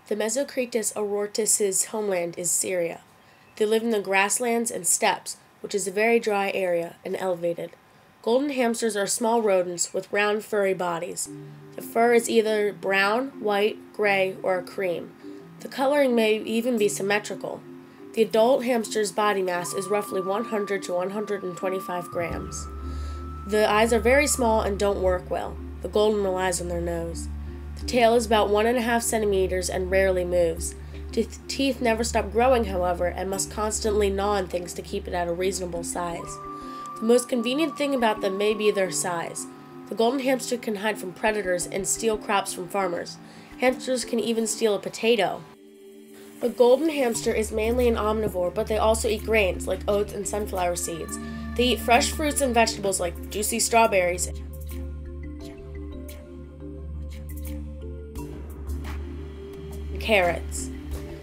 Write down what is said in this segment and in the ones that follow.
The Mesocritus aortis's homeland is Syria. They live in the grasslands and steppes, which is a very dry area and elevated. Golden hamsters are small rodents with round, furry bodies. The fur is either brown, white, gray, or a cream. The coloring may even be symmetrical. The adult hamster's body mass is roughly 100 to 125 grams. The eyes are very small and don't work well. The golden relies on their nose. The tail is about 1.5 centimeters and rarely moves. Teeth never stop growing, however, and must constantly gnaw on things to keep it at a reasonable size. The most convenient thing about them may be their size. The golden hamster can hide from predators and steal crops from farmers. Hamsters can even steal a potato. The golden hamster is mainly an omnivore, but they also eat grains like oats and sunflower seeds. They eat fresh fruits and vegetables like juicy strawberries carrots.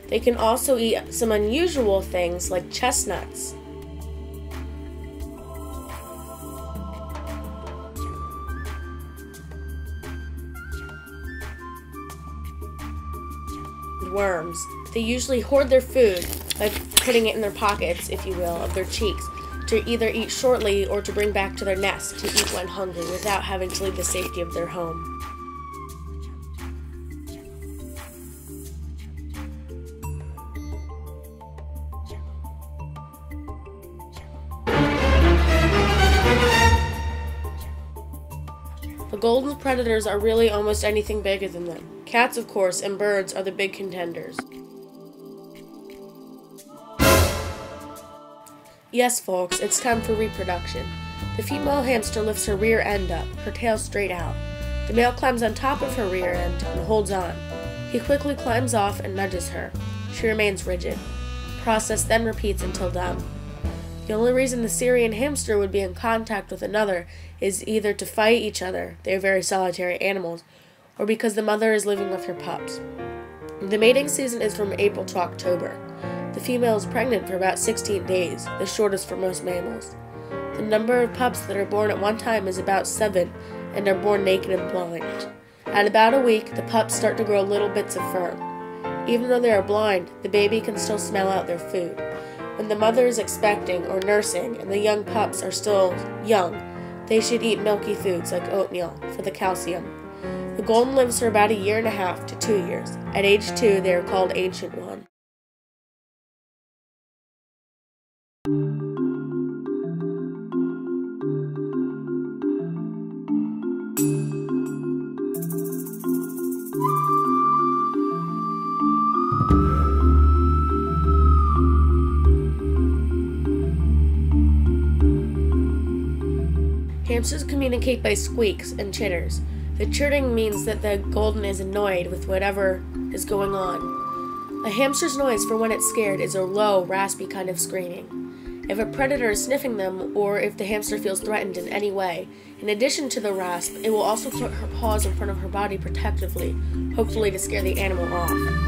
They can also eat some unusual things like chestnuts. And worms. They usually hoard their food by putting it in their pockets, if you will, of their cheeks, to either eat shortly or to bring back to their nest to eat when hungry without having to leave the safety of their home. The golden's predators are really almost anything bigger than them. Cats, of course, and birds are the big contenders. Yes, folks, it's time for reproduction. The female hamster lifts her rear end up, her tail straight out. The male climbs on top of her rear end and holds on. He quickly climbs off and nudges her. She remains rigid. The process then repeats until done. The only reason the Syrian hamster would be in contact with another is either to fight each other, they are very solitary animals, or because the mother is living with her pups. The mating season is from April to October. The female is pregnant for about 16 days, the shortest for most mammals. The number of pups that are born at one time is about 7 and are born naked and blind. At about a week, the pups start to grow little bits of fur. Even though they are blind, the baby can still smell out their food. When the mother is expecting or nursing and the young pups are still young, they should eat milky foods like oatmeal for the calcium. The golden lives for about 1.5 to 2 years. At age 2, they are called Ancient One. Hamsters communicate by squeaks and chitters. The chirring means that the golden is annoyed with whatever is going on. A hamster's noise for when it's scared is a low, raspy kind of screaming. If a predator is sniffing them, or if the hamster feels threatened in any way, in addition to the rasp, it will also put her paws in front of her body protectively, hopefully to scare the animal off.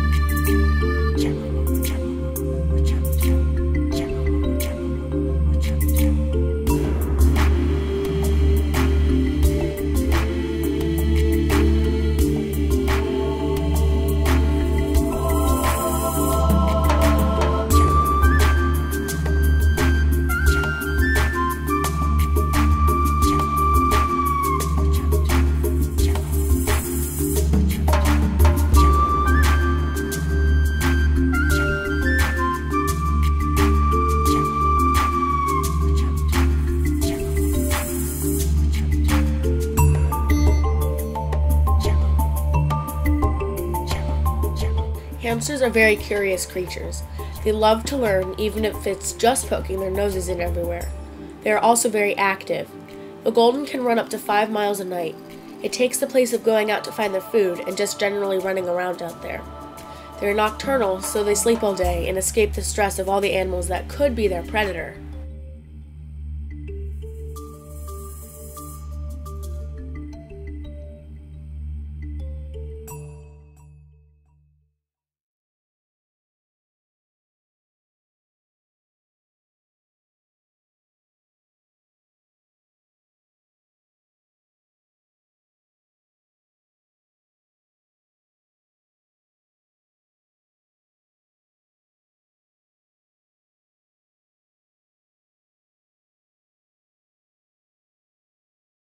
Hamsters are very curious creatures. They love to learn, even if it's just poking their noses in everywhere. They are also very active. The golden can run up to 5 miles a night. It takes the place of going out to find their food and just generally running around out there. They are nocturnal, so they sleep all day and escape the stress of all the animals that could be their predator.